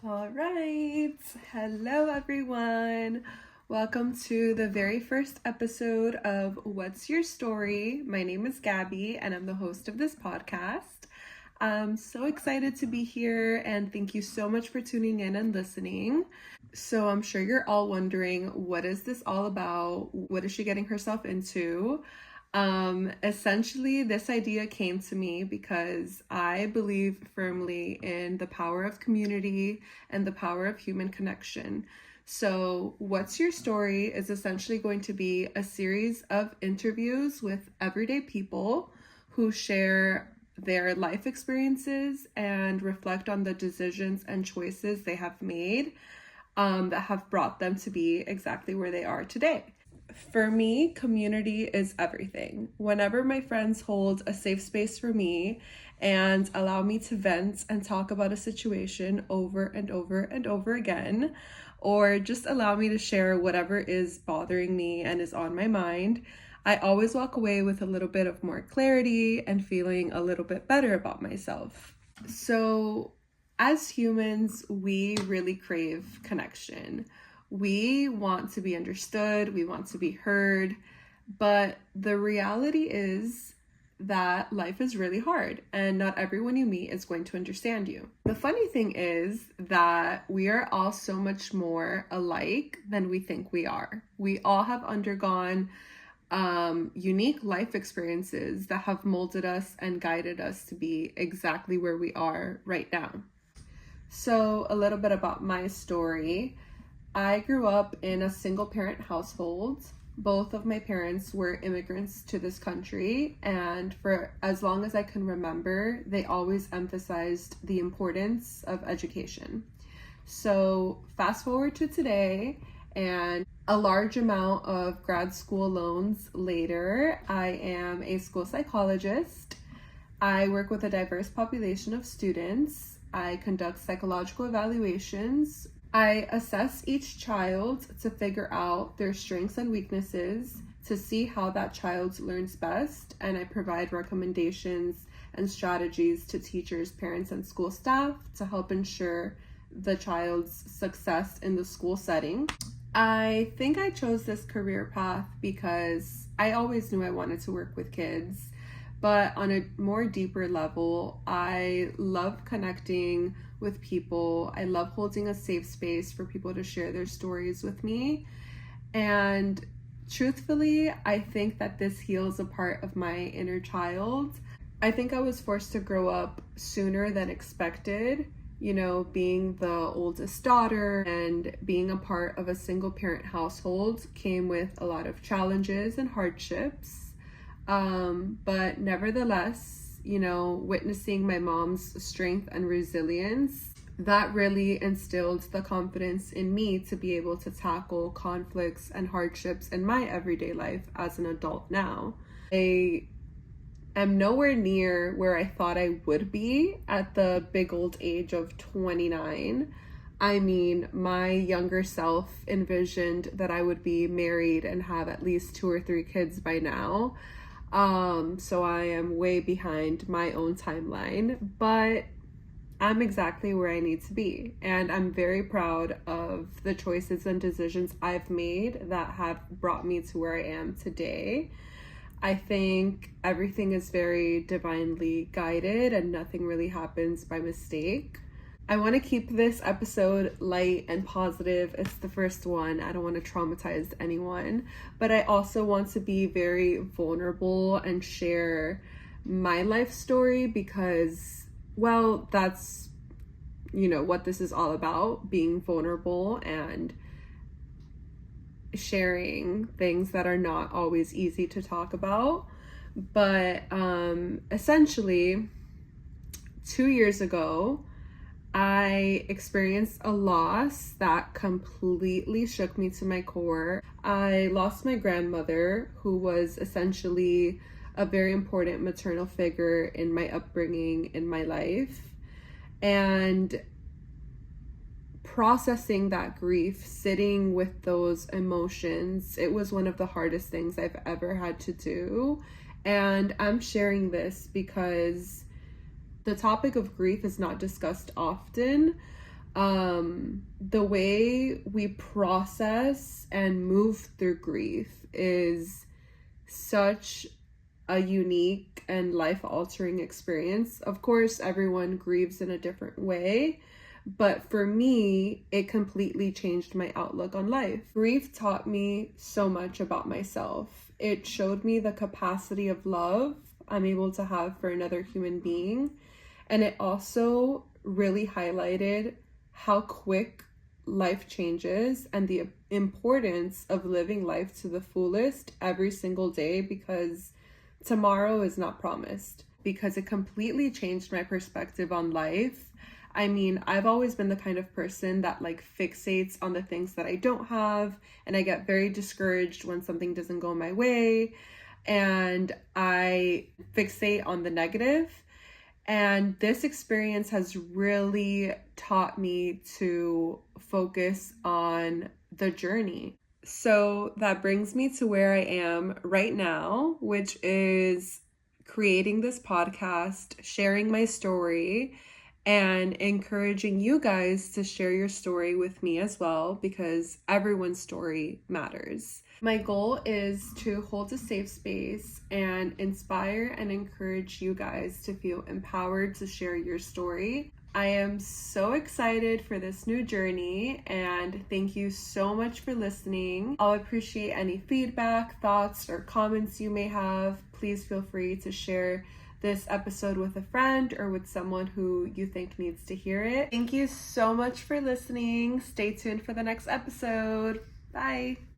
All right. Hello, everyone. Welcome to the very first episode of What's Your Story? My name is Gabby, and I'm the host of this podcast. I'm so excited to be here, and thank you so much for tuning in and listening. So, I'm sure you're all wondering, what is this all about? What is she getting herself into? Essentially, this idea came to me because I believe firmly in the power of community and the power of human connection. So, What's Your Story is essentially going to be a series of interviews with everyday people who share their life experiences and reflect on the decisions and choices they have made that have brought them to be exactly where they are today. For me, community is everything. Whenever my friends hold a safe space for me and allow me to vent and talk about a situation over and over and over again, or just allow me to share whatever is bothering me and is on my mind, I always walk away with a little bit of more clarity and feeling a little bit better about myself. So, as humans, we really crave connection. We want to be understood, we want to be heard, but the reality is that life is really hard and not everyone you meet is going to understand you. The funny thing is that we are all so much more alike than we think we are. We all have undergone unique life experiences that have molded us and guided us to be exactly where we are right now. So, a little bit about my story. I grew up in a single parent household. Both of my parents were immigrants to this country, and for as long as I can remember, they always emphasized the importance of education. So, fast forward to today, and a large amount of grad school loans later, I am a school psychologist. I work with a diverse population of students. I conduct psychological evaluations. I assess each child to figure out their strengths and weaknesses to see how that child learns best, and I provide recommendations and strategies to teachers, parents, and school staff to help ensure the child's success in the school setting. I think I chose this career path because I always knew I wanted to work with kids. But on a more deeper level, I love connecting with people. I love holding a safe space for people to share their stories with me. And truthfully, I think that this heals a part of my inner child. I think I was forced to grow up sooner than expected. You know, being the oldest daughter and being a part of a single parent household came with a lot of challenges and hardships. But nevertheless, you know, witnessing my mom's strength and resilience, that really instilled the confidence in me to be able to tackle conflicts and hardships in my everyday life as an adult now. I am nowhere near where I thought I would be at the big old age of 29. I mean, my younger self envisioned that I would be married and have at least 2 or 3 kids by now. So I am way behind my own timeline, but I'm exactly where I need to be. And I'm very proud of the choices and decisions I've made that have brought me to where I am today. I think everything is very divinely guided and nothing really happens by mistake. I want to keep this episode light and positive. It's the first one. I don't want to traumatize anyone, but I also want to be very vulnerable and share my life story because, well, that's, you know, what this is all about, being vulnerable and sharing things that are not always easy to talk about. But essentially, 2 years ago, I experienced a loss that completely shook me to my core. I lost my grandmother, who was essentially a very important maternal figure in my upbringing, in my life. And processing that grief, sitting with those emotions, it was one of the hardest things I've ever had to do. And I'm sharing this because the topic of grief is not discussed often. The way we process and move through grief is such a unique and life-altering experience. Of course, everyone grieves in a different way, but for me, it completely changed my outlook on life. Grief taught me so much about myself. It showed me the capacity of love I'm able to have for another human being, and it also really highlighted how quick life changes and the importance of living life to the fullest every single day, because tomorrow is not promised. Because it completely changed my perspective on life. I mean, I've always been the kind of person that like fixates on the things that I don't have, and I get very discouraged when something doesn't go my way, and I fixate on the negative. And this experience has really taught me to focus on the journey. So that brings me to where I am right now, which is creating this podcast, sharing my story, and encouraging you guys to share your story with me as well, because everyone's story matters. My goal is to hold a safe space and inspire and encourage you guys to feel empowered to share your story. I am so excited for this new journey, and thank you so much for listening. I'll appreciate any feedback, thoughts, or comments you may have. Please feel free to share this episode with a friend or with someone who you think needs to hear it. Thank you so much for listening. Stay tuned for the next episode. Bye.